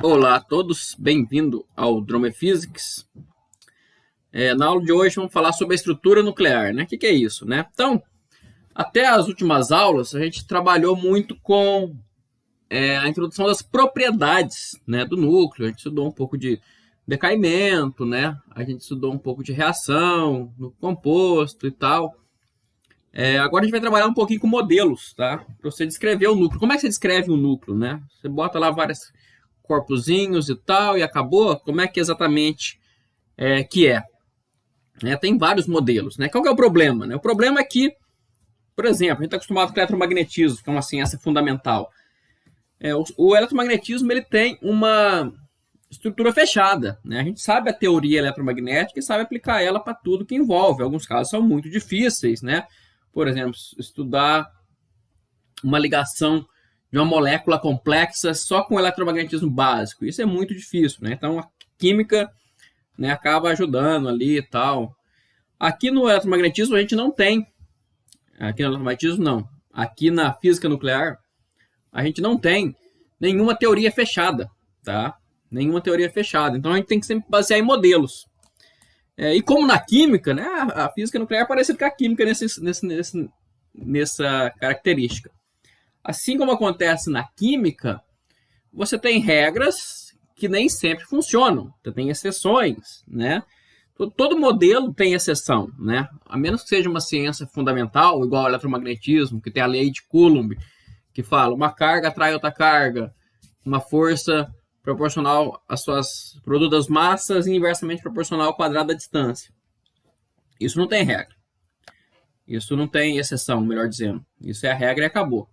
Olá a todos, bem-vindo ao Drone Physics. Na aula de hoje vamos falar sobre a estrutura nuclear, né? O que é isso, né? Então, até as últimas aulas a gente trabalhou muito com a introdução das propriedades, né, do núcleo. A gente estudou um pouco de decaimento, né? A gente estudou um pouco de reação no composto e tal. Agora a gente vai trabalhar um pouquinho com modelos, tá? Para você descrever o núcleo. Como é que você descreve um núcleo, né? Você bota lá vários corpozinhos e tal e acabou. Como é que exatamente que é? Tem vários modelos, né? Qual que é o problema, né? O problema é que, por exemplo, a gente está acostumado com o eletromagnetismo, que é uma ciência fundamental. O eletromagnetismo ele tem uma estrutura fechada, né? A gente sabe a teoria eletromagnética e sabe aplicar ela para tudo que envolve. Alguns casos são muito difíceis, né? Por exemplo, estudar uma ligação de uma molécula complexa só com eletromagnetismo básico. Isso é muito difícil, né? Então, a química, né, acaba ajudando ali e tal. Aqui no eletromagnetismo a gente não tem. Aqui no eletromagnetismo não. Aqui na física nuclear a gente não tem nenhuma teoria fechada, tá? Nenhuma teoria fechada. Então a gente tem que sempre basear em modelos. E como na química, né, a física nuclear é parecida com a química nessa característica. Assim como acontece na química, você tem regras que nem sempre funcionam. Você tem exceções, né? Todo modelo tem exceção, né? A menos que seja uma ciência fundamental, igual ao eletromagnetismo, que tem a lei de Coulomb, que fala uma carga atrai outra carga, uma força proporcional às suas produto das massas e inversamente proporcional ao quadrado da distância. Isso não tem regra. Isso não tem exceção, melhor dizendo. Isso é a regra e acabou.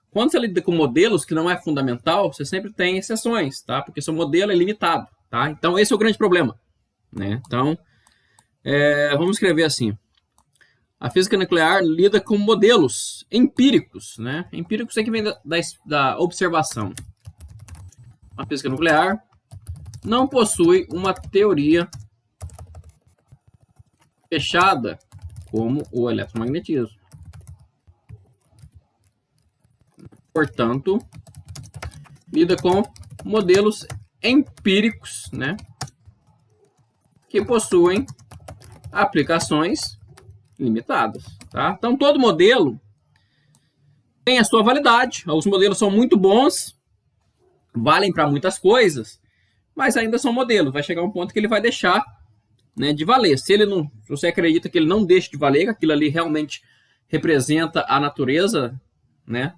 Quando você lida com modelos que não é fundamental, você sempre tem exceções, tá? Porque seu modelo é limitado, tá? Então, esse é o grande problema, né? Então, vamos escrever assim. A física nuclear lida com modelos empíricos, né? Empíricos é que vem da observação. A física nuclear não possui uma teoria fechada como o eletromagnetismo. Portanto, lida com modelos empíricos, né, que possuem aplicações limitadas, tá? Então, todo modelo tem a sua validade. Os modelos são muito bons, valem para muitas coisas, mas ainda são modelos. Vai chegar um ponto que ele vai deixar, né, de valer. Se você acredita que ele não deixa de valer, que aquilo ali realmente representa a natureza, né?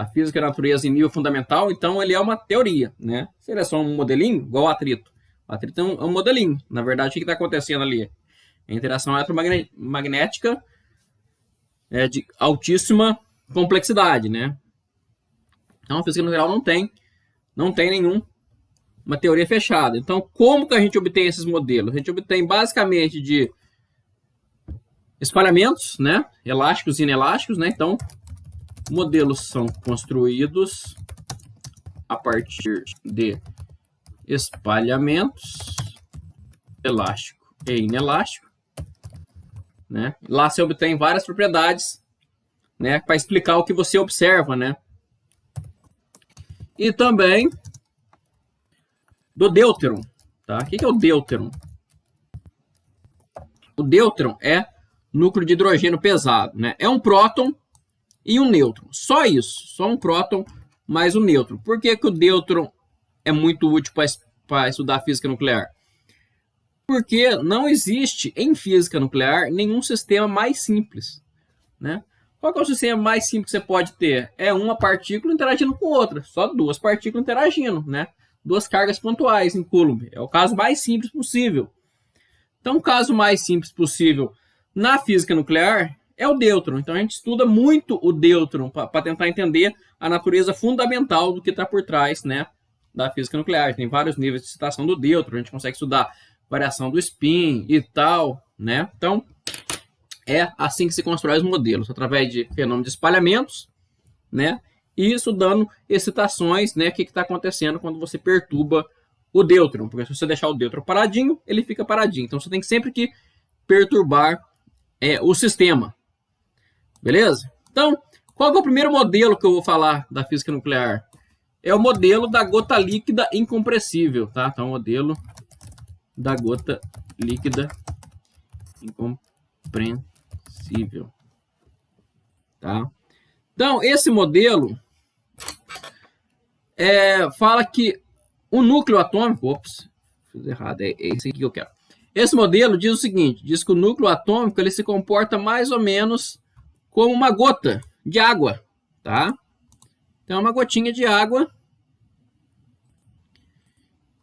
A física da natureza em nível fundamental, então ele é uma teoria, né? Se ele é só um modelinho, igual o atrito. O atrito é um modelinho. Na verdade, o que está acontecendo ali? A interação eletromagnética é de altíssima complexidade, né? Então, a física nuclear não tem nenhuma teoria fechada. Então, como que a gente obtém esses modelos? A gente obtém basicamente de espalhamentos, né? Elásticos e inelásticos, né? Então, modelos são construídos a partir de espalhamentos elástico e inelástico, né? Lá você obtém várias propriedades, né, para explicar o que você observa, né? E também do deuteron, tá? O que é o deuteron? O deuteron é núcleo de hidrogênio pesado, né? É um próton e um nêutron. Só isso. Só um próton mais um nêutron. Por que o deuteron é muito útil para estudar a física nuclear? Porque não existe em física nuclear nenhum sistema mais simples, né? Qual é o sistema mais simples que você pode ter? É uma partícula interagindo com outra. Só duas partículas interagindo, né? Duas cargas pontuais em Coulomb. É o caso mais simples possível. Então, o caso mais simples possível na física nuclear é o deuteron. Então, a gente estuda muito o deuteron para tentar entender a natureza fundamental do que está por trás, né, da física nuclear. Tem vários níveis de citação do deuteron. A gente consegue estudar variação do spin e tal, né? Então, é assim que se constrói os modelos, através de fenômenos de espalhamentos, né? E estudando excitações, né? O que está acontecendo quando você perturba o deuteron. Porque se você deixar o deuteron paradinho, ele fica paradinho. Então, você tem sempre que perturbar o sistema. Beleza? Então, qual é o primeiro modelo que eu vou falar da física nuclear? é o modelo da gota líquida incompressível, tá? Então, o modelo da gota líquida incompressível, tá? Então, esse modelo fala que o núcleo atômico... Ops, fiz errado, é esse aqui que eu quero. Esse modelo diz o seguinte, diz que o núcleo atômico ele se comporta mais ou menos como uma gota de água, tá? Então, é uma gotinha de água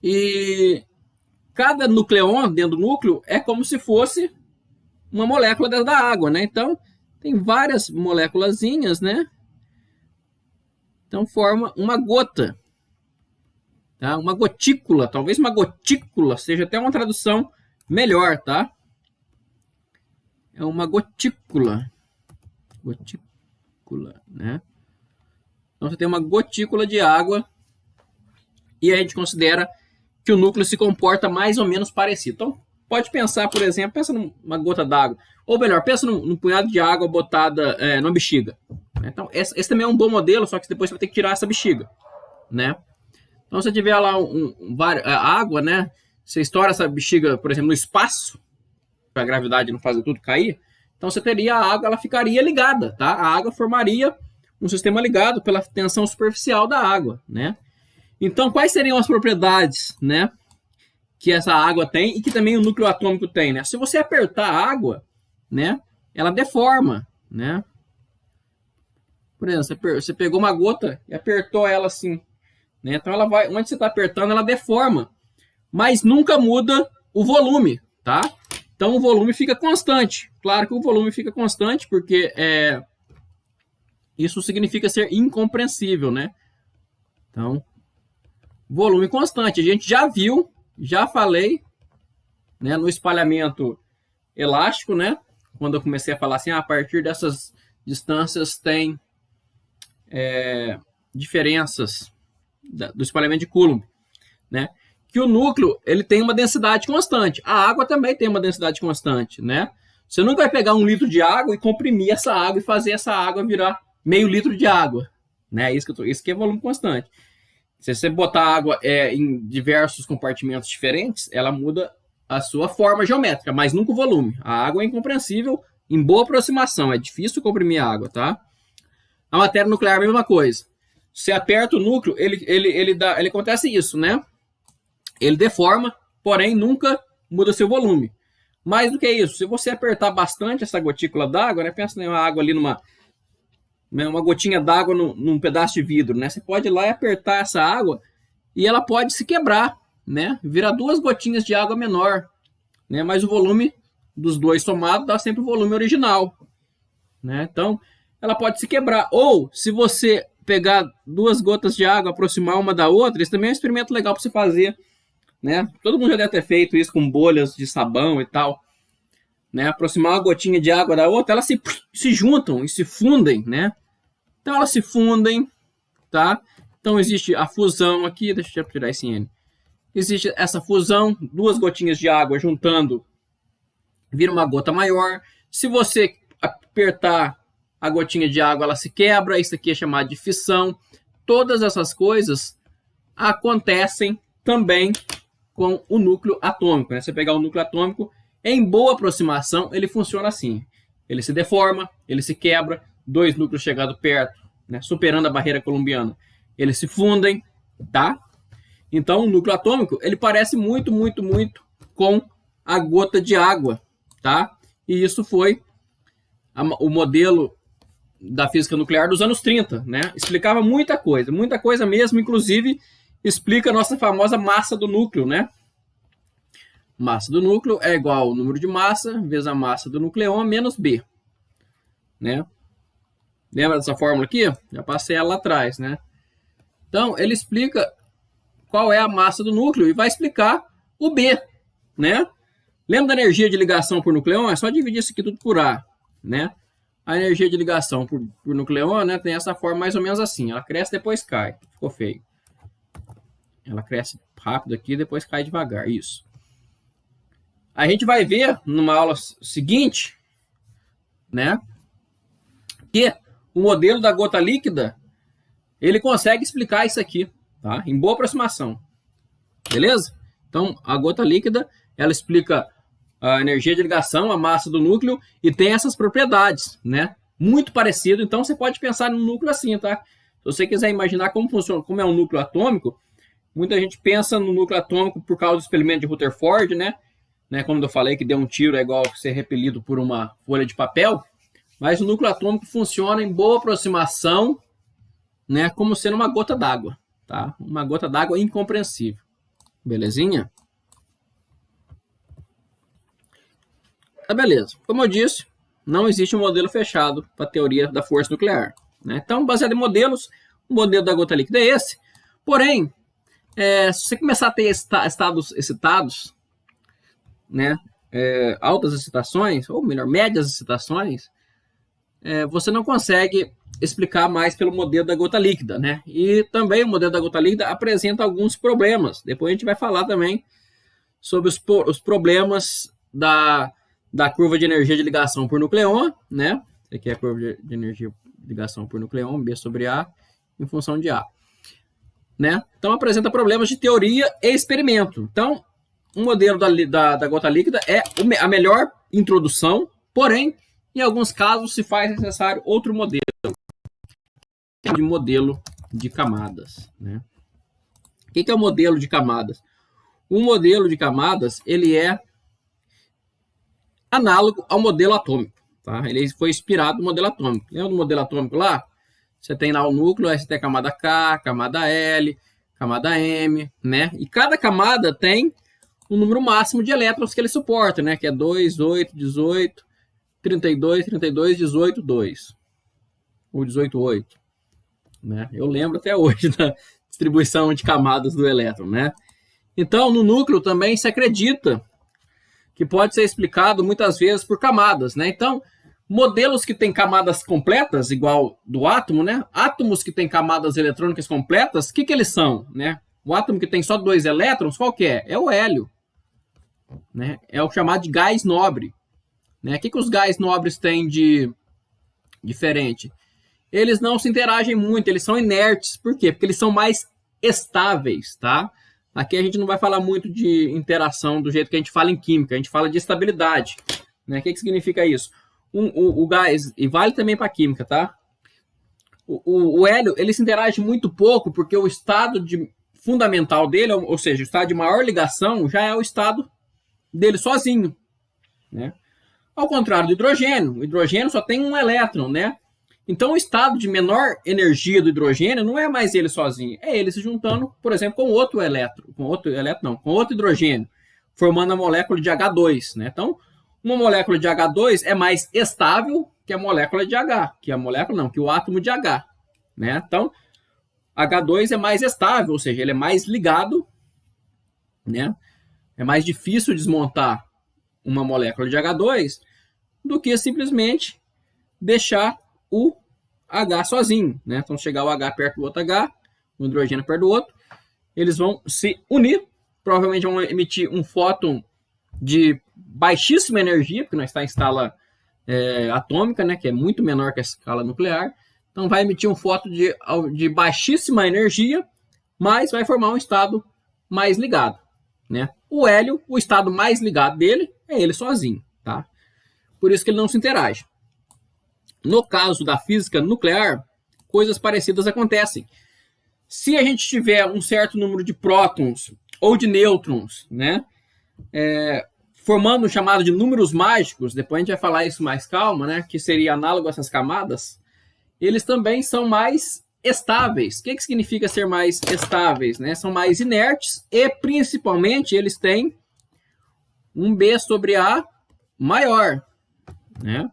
e cada nucleon dentro do núcleo é como se fosse uma molécula dentro da água, né? Então, tem várias moléculazinhas, né? Então, forma uma gota, tá? Uma gotícula, talvez uma gotícula seja até uma tradução melhor, tá? É uma gotícula, né? Então, você tem uma gotícula de água e a gente considera que o núcleo se comporta mais ou menos parecido. Então, pode pensar, por exemplo, pensa numa gota d'água. Ou melhor, pensa num punhado de água botada numa bexiga. Então, esse também é um bom modelo, só que depois você vai ter que tirar essa bexiga, né? Então, se tiver lá água, né? Você estoura essa bexiga, por exemplo, no espaço, para a gravidade não fazer tudo cair. Então, você teria a água, ela ficaria ligada, tá? A água formaria um sistema ligado pela tensão superficial da água, né? Então, quais seriam as propriedades, né, que essa água tem e que também o núcleo atômico tem, né? Se você apertar a água, né, ela deforma, né? Por exemplo, você pegou uma gota e apertou ela assim, né? Então, ela vai, onde você está apertando, ela deforma, mas nunca muda o volume, tá? Então, o volume fica constante. Claro que o volume fica constante porque isso significa ser incompreensível, né? Então, volume constante. A gente já viu, já falei, né, no espalhamento elástico, né? Quando eu comecei a falar assim, a partir dessas distâncias tem diferenças do espalhamento de Coulomb, né? Que o núcleo ele tem uma densidade constante. A água também tem uma densidade constante, né? Você nunca vai pegar 1 litro de água e comprimir essa água e fazer essa água virar meio litro de água, né? Isso que é volume constante. Se você botar água em diversos compartimentos diferentes, ela muda a sua forma geométrica, mas nunca o volume. A água é incompreensível em boa aproximação, é difícil comprimir a água, tá? A matéria nuclear é a mesma coisa. Você aperta o núcleo, ele acontece isso, né? Ele deforma, porém nunca muda seu volume. Mais do que isso, se você apertar bastante essa gotícula d'água, né? Pensa numa água ali uma gotinha d'água num pedaço de vidro, né? Você pode ir lá e apertar essa água e ela pode se quebrar, né? Virar 2 gotinhas de água menor, né? Mas o volume dos dois somados dá sempre o volume original, né? Então, ela pode se quebrar. Ou, se você pegar 2 gotas de água, aproximar uma da outra, isso também é um experimento legal para você fazer, né? Todo mundo já deve ter feito isso com bolhas de sabão e tal, né? Aproximar uma gotinha de água da outra, elas se juntam e se fundem, né? Então elas se fundem, tá? Então existe a fusão aqui, deixa eu tirar esse N. Existe essa fusão, 2 gotinhas de água juntando, vira uma gota maior. Se você apertar a gotinha de água, ela se quebra, isso aqui é chamado de fissão. Todas essas coisas acontecem também com o núcleo atômico, né? Você pegar o núcleo atômico, em boa aproximação, ele funciona assim. Ele se deforma, ele se quebra, 2 núcleos chegando perto, né, superando a barreira coulombiana, eles se fundem, tá? Então, o núcleo atômico, ele parece muito, muito, muito com a gota de água, tá? E isso foi o modelo da física nuclear dos anos 30, né? Explicava muita coisa mesmo, inclusive explica a nossa famosa massa do núcleo, né? Massa do núcleo é igual ao número de massa vezes a massa do nucleon menos B, né? Lembra dessa fórmula aqui? Já passei ela lá atrás, né? Então, ele explica qual é a massa do núcleo e vai explicar o B, né? Lembra da energia de ligação por nucleon? É só dividir isso aqui tudo por A, né? A energia de ligação por nucleon, né, tem essa forma mais ou menos assim. Ela cresce, depois cai. Ficou feio. Ela cresce rápido aqui, depois cai devagar. Isso. A gente vai ver numa aula seguinte, né, que o modelo da gota líquida ele consegue explicar isso aqui, tá? Em boa aproximação, beleza? Então, a gota líquida, ela explica a energia de ligação, a massa do núcleo e tem essas propriedades, né? Muito parecido, então você pode pensar no núcleo assim, tá? Se você quiser imaginar como funciona, como é um núcleo atômico, muita gente pensa no núcleo atômico por causa do experimento de Rutherford, né? Como eu falei, que deu um tiro é igual ser repelido por uma folha de papel, mas o núcleo atômico funciona em boa aproximação, né? Como sendo uma gota d'água, tá? Uma gota d'água incompreensível. Belezinha? Tá, beleza. Como eu disse, não existe um modelo fechado para a teoria da força nuclear, né? Então, baseado em modelos, o modelo da gota líquida é esse. Porém, se você começar a ter estados excitados, né, altas excitações, ou melhor, médias excitações, você não consegue explicar mais pelo modelo da gota líquida, né? E também o modelo da gota líquida apresenta alguns problemas. Depois a gente vai falar também sobre os problemas da curva de energia de ligação por nucleon, né? Isso aqui é a curva de energia de ligação por nucleon, B sobre A, em função de A. Né? Então apresenta problemas de teoria e experimento. Então, o modelo da gota líquida é a melhor introdução, porém, em alguns casos se faz necessário outro modelo, de modelo de camadas. Né? O que é o modelo de camadas? O modelo de camadas ele é análogo ao modelo atômico. Tá? Ele foi inspirado no modelo atômico. Lembra do modelo atômico lá? Você tem lá o núcleo, aí você tem a camada K, camada L, camada M, né? E cada camada tem um número máximo de elétrons que ele suporta, né? Que é 2, 8, 18, 32, 32, 18, 2. Ou 18, 8. Né? Eu lembro até hoje da distribuição de camadas do elétron, né? Então, no núcleo também se acredita que pode ser explicado muitas vezes por camadas, né? Então, modelos que têm camadas completas, igual do átomo, né? Átomos que têm camadas eletrônicas completas, o que eles são, né? O átomo que tem só 2 elétrons, qual que é? É o hélio, né? É o chamado de gás nobre, né? O que os gás nobres têm de diferente? Eles não se interagem muito, eles são inertes. Por quê? Porque eles são mais estáveis, tá? Aqui a gente não vai falar muito de interação do jeito que a gente fala em química, a gente fala de estabilidade, né? O que significa isso? O gás, e vale também para a química, tá? O hélio, ele se interage muito pouco, porque o estado fundamental dele, ou seja, o estado de maior ligação, já é o estado dele sozinho, né? Ao contrário do hidrogênio, o hidrogênio só tem um elétron, né? Então, o estado de menor energia do hidrogênio não é mais ele sozinho, é ele se juntando, por exemplo, com outro elétron, com outro hidrogênio, formando a molécula de H2, né? Então, uma molécula de H2 é mais estável que a molécula de H, que o átomo de H, né? Então, H2 é mais estável, ou seja, ele é mais ligado, né? É mais difícil desmontar uma molécula de H2 do que simplesmente deixar o H sozinho, né? Então, chegar o H perto do outro H, o hidrogênio perto do outro, eles vão se unir, provavelmente vão emitir um fóton de baixíssima energia, porque não está em escala atômica, né, que é muito menor que a escala nuclear. Então, vai emitir um fóton de baixíssima energia, mas vai formar um estado mais ligado. Né? O hélio, o estado mais ligado dele, é ele sozinho. Tá? Por isso que ele não se interage. No caso da física nuclear, coisas parecidas acontecem. Se a gente tiver um certo número de prótons ou de nêutrons, né, formando o chamado de números mágicos, depois a gente vai falar isso mais calma, né, que seria análogo a essas camadas, eles também são mais estáveis. O que significa ser mais estáveis? Né? São mais inertes e, principalmente, eles têm um B sobre A maior, né?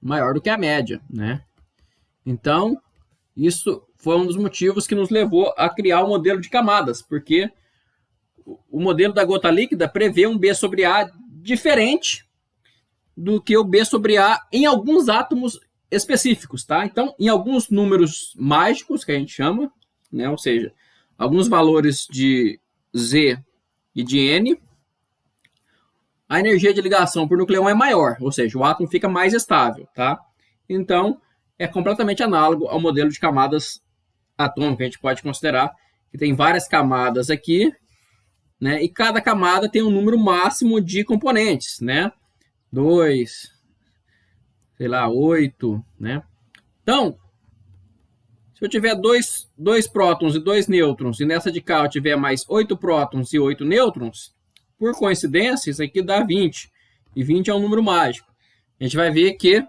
Maior do que a média, né? Então, isso foi um dos motivos que nos levou a criar o modelo de camadas, porque o modelo da gota líquida prevê um B sobre A diferente do que o B sobre A em alguns átomos específicos, tá? Então, em alguns números mágicos, que a gente chama, né? Ou seja, alguns valores de Z e de N, a energia de ligação por nucleon é maior, ou seja, o átomo fica mais estável, tá? Então, é completamente análogo ao modelo de camadas atômicas. A gente pode considerar que tem várias camadas aqui, né? E cada camada tem um número máximo de componentes, né? 2, sei lá, 8, né? Então, se eu tiver dois prótons e 2 nêutrons, e nessa de cá eu tiver mais 8 prótons e 8 nêutrons, por coincidência, isso aqui dá 20. E 20 é um número mágico. A gente vai ver que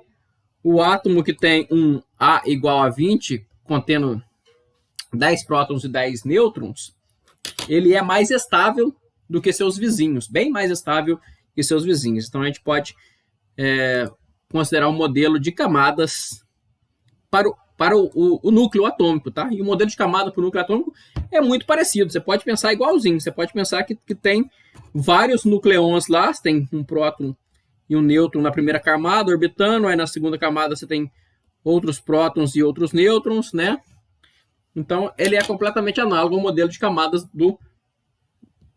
o átomo que tem um A igual a 20, contendo 10 prótons e 10 nêutrons, ele é mais estável do que seus vizinhos, bem mais estável que seus vizinhos. Então a gente pode considerar um modelo de camadas para o núcleo atômico, tá? E o modelo de camada para o núcleo atômico é muito parecido. Você pode pensar igualzinho. Você pode pensar que tem vários nucleons lá. Você tem um próton e um nêutron na primeira camada orbitando. Aí na segunda camada você tem outros prótons e outros nêutrons, né? Então ele é completamente análogo ao modelo de camadas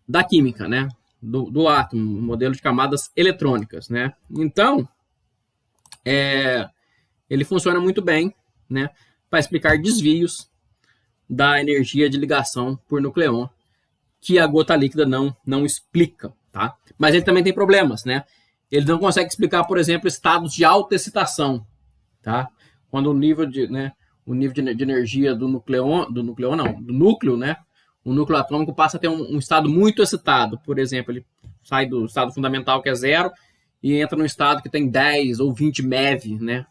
da química, né? Do átomo, o modelo de camadas eletrônicas, né? Então ele funciona muito bem, né, para explicar desvios da energia de ligação por nucleon, que a gota líquida não explica, tá? Mas ele também tem problemas, né? Ele não consegue explicar, por exemplo, estados de alta excitação, tá? Quando o nível de energia do núcleo, né? O núcleo atômico passa a ter um estado muito excitado. Por exemplo, ele sai do estado fundamental, que é 0, e entra num estado que tem 10 ou 20 MeV, né,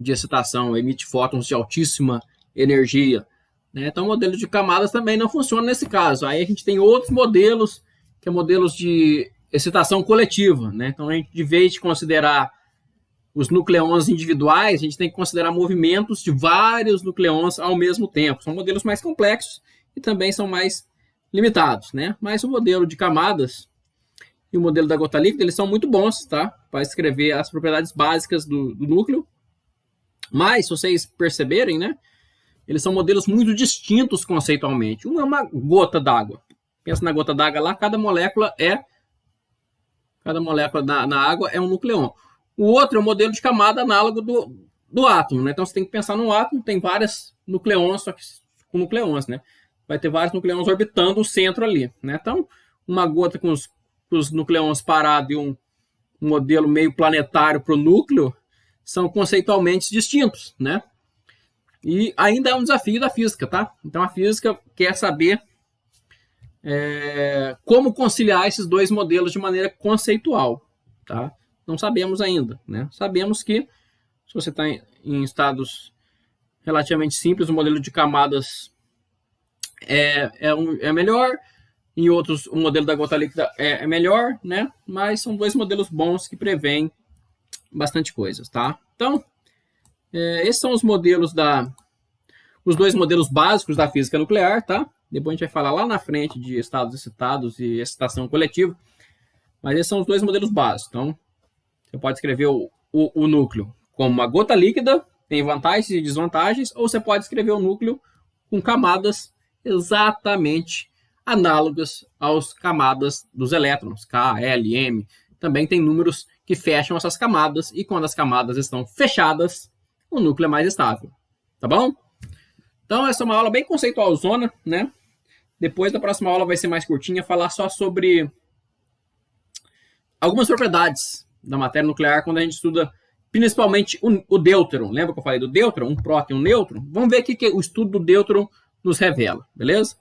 de excitação, emite fótons de altíssima energia, né? Então o modelo de camadas também não funciona nesse caso. Aí a gente tem outros modelos, que é modelos de excitação coletiva, né? Então a gente, de vez de considerar os nucleons individuais, a gente tem que considerar movimentos de vários nucleons ao mesmo tempo. São modelos mais complexos e também são mais limitados, né? Mas o modelo de camadas e o modelo da gota líquida, eles são muito bons, tá? Para escrever as propriedades básicas do núcleo. Mas, se vocês perceberem, né, eles são modelos muito distintos conceitualmente. Um é uma gota d'água. Pensa na gota d'água lá, cada molécula na água é um nucleon. O outro é um modelo de camada análogo do átomo, né? Então você tem que pensar num átomo, tem vários nucleons, só que com nucleons, né? Vai ter vários nucleons orbitando o centro ali, né? Então, uma gota com os nucleons parados e um modelo meio planetário para o núcleo são conceitualmente distintos, né? E ainda é um desafio da física, tá? Então a física quer saber como conciliar esses dois modelos de maneira conceitual, tá? Não sabemos ainda, né? Sabemos que se você está em estados relativamente simples, o modelo de camadas é melhor, em outros o modelo da gota líquida é melhor, né? Mas são dois modelos bons que prevêem bastante coisas, tá? Então, esses são os modelos os dois modelos básicos da física nuclear, tá? Depois a gente vai falar lá na frente de estados excitados e excitação coletiva, mas esses são os dois modelos básicos. Então, você pode escrever o núcleo como uma gota líquida, tem vantagens e desvantagens, ou você pode escrever o núcleo com camadas exatamente análogas às camadas dos elétrons, K, L, M. Também tem números que fecham essas camadas, e quando as camadas estão fechadas, o núcleo é mais estável. Tá bom? Então, essa é uma aula bem conceitualzona, né? Depois da próxima aula vai ser mais curtinha, falar só sobre algumas propriedades da matéria nuclear quando a gente estuda principalmente o deuteron. Lembra que eu falei do deuteron? Um próton e um nêutron? Vamos ver o que o estudo do deuteron nos revela, beleza?